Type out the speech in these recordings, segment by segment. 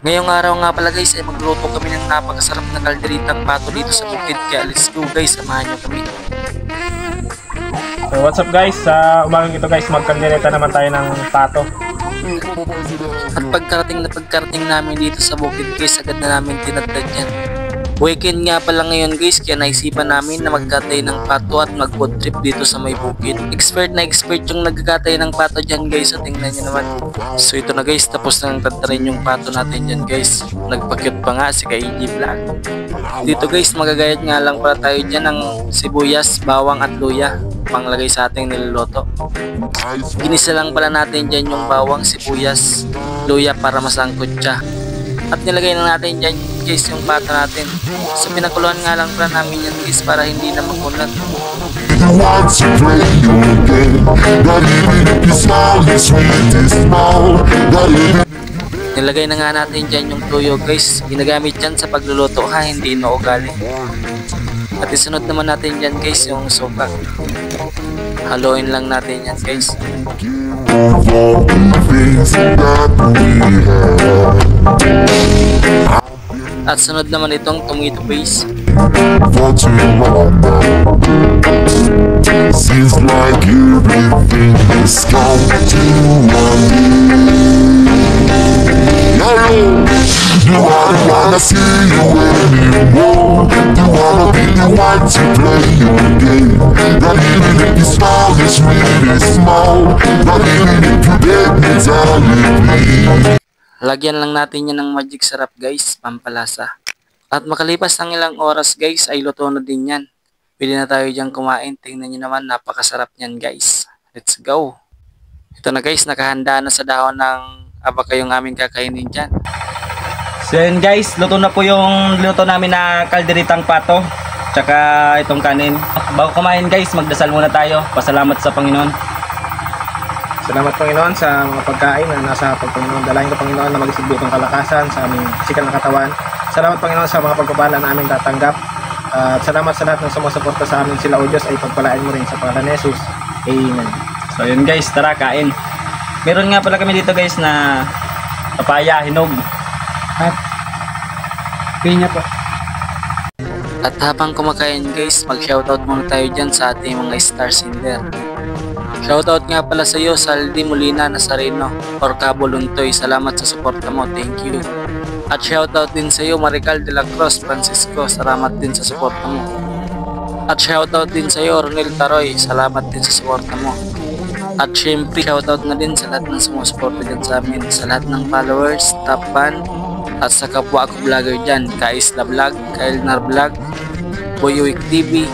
Ngayong araw nga pala guys ay magluto kami ng napakasarap na kalderitang pato dito sa bukid, kaya let's go guys, samahan nyo kami. So what's up guys, sa umagang ito guys magkaldereta naman tayo ng pato. At pagkarating namin dito sa bukid guys, agad na namin tinadtad yan. Weekend nga pala ngayon guys, kaya naisipan namin na magkatay ng pato at mag food trip dito sa may bukid. Expert yung nagkakatay ng pato dyan guys, so tingnan nyo naman. So ito na guys, tapos na tatarin yung pato natin dyan guys. Nagpa-cute pa nga si KG Vlog. Dito guys, magagayat nga lang pala tayo dyan ng sibuyas, bawang at luya panglagay sa ating niluluto. Ginisa lang pala natin dyan yung bawang, sibuyas, luya para masangkot siya. At nilagay na natin dyan guys yung pato natin. So pinakuluan nga lang pala namin yan guys para hindi na makunat. Nilagay na nga natin dyan yung tuyo guys. Ginagamit dyan sa pagluluto ha, hindi inuugali. At isunod naman natin dyan guys yung suka. Haluin lang natin yan guys. At sunod naman itong tomato paste. Seems like everything is gone to do I wanna see you anymore? Do I wanna be the one to play your game? Not even if you smile is really small. Not even if you beg me darling please. Lagyan lang natin yan ng magic sarap guys, pampalasa. At makalipas ng ilang oras guys ay luto na din yan. Pwede na tayo dyan kumain. Tingnan nyo naman, napakasarap nyan guys. Let's go. Ito na guys, nakahanda na sa dahon ng abaka yung aming kakainin dyan. So yun guys, luto na po yung luto namin na kalderitang pato tsaka itong kanin. Bago kumain guys, magdasal muna tayo. Pasalamat sa Panginoon. Salamat Panginoon sa mga pagkain na nasa Panginoon. Dalayan ko Panginoon na mag-isigbi itong kalakasan sa aming sikal na katawan. Salamat Panginoon sa mga pagpapala na aming tatanggap. At salamat sa lahat ng sumusuporta sa amin. Sila o Diyos ay pagpalain mo rin sa pangalan ni Jesus. Amen. So yun guys, tara kain. Meron nga pala kami dito guys na papaya, hinog. At pinya po. At habang kumakain guys, mag-shoutout muna tayo dyan sa ating mga star sender. Shoutout nga pala sa iyo, Saldi Molina Nazareno or Cabo Luntoy. Salamat sa suporta mo, thank you. At shoutout din sa iyo, Marical de la Cruz Francisco. Salamat din sa suporta mo. At shoutout din sa iyo, Ronel Taroy. Salamat din sa suporta mo. At syempre, shoutout na din sa lahat ng sumusuporta dyan sa amin, sa lahat ng followers, top fan, at sa kapwa ako vlogger dyan, Kaisla Vlog, Kailnar Vlog, Boyuik TV,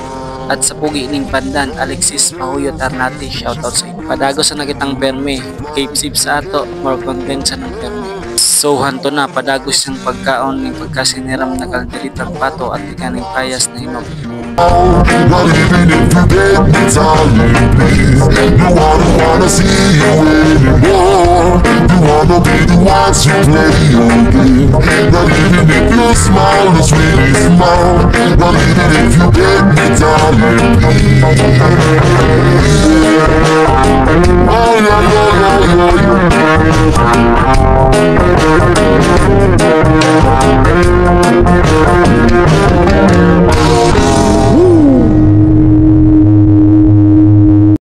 at sa Pugi Ning Pandan, Alexis Pahuyo Tarnati. Shoutout sa inyo. Padago sa nagitang perme, Cape Sip sa ato, more content sa ng perme. So hanto na, padagos yung pagkaon ng pagkasiniram na kalderitang pato at ikaning payas na hinog. Not even if you beg me darling please. No, I don't wanna see you anymore. You wanna be the ones who play your game. Not even if your smile is really small. Not even if you beg me darling please.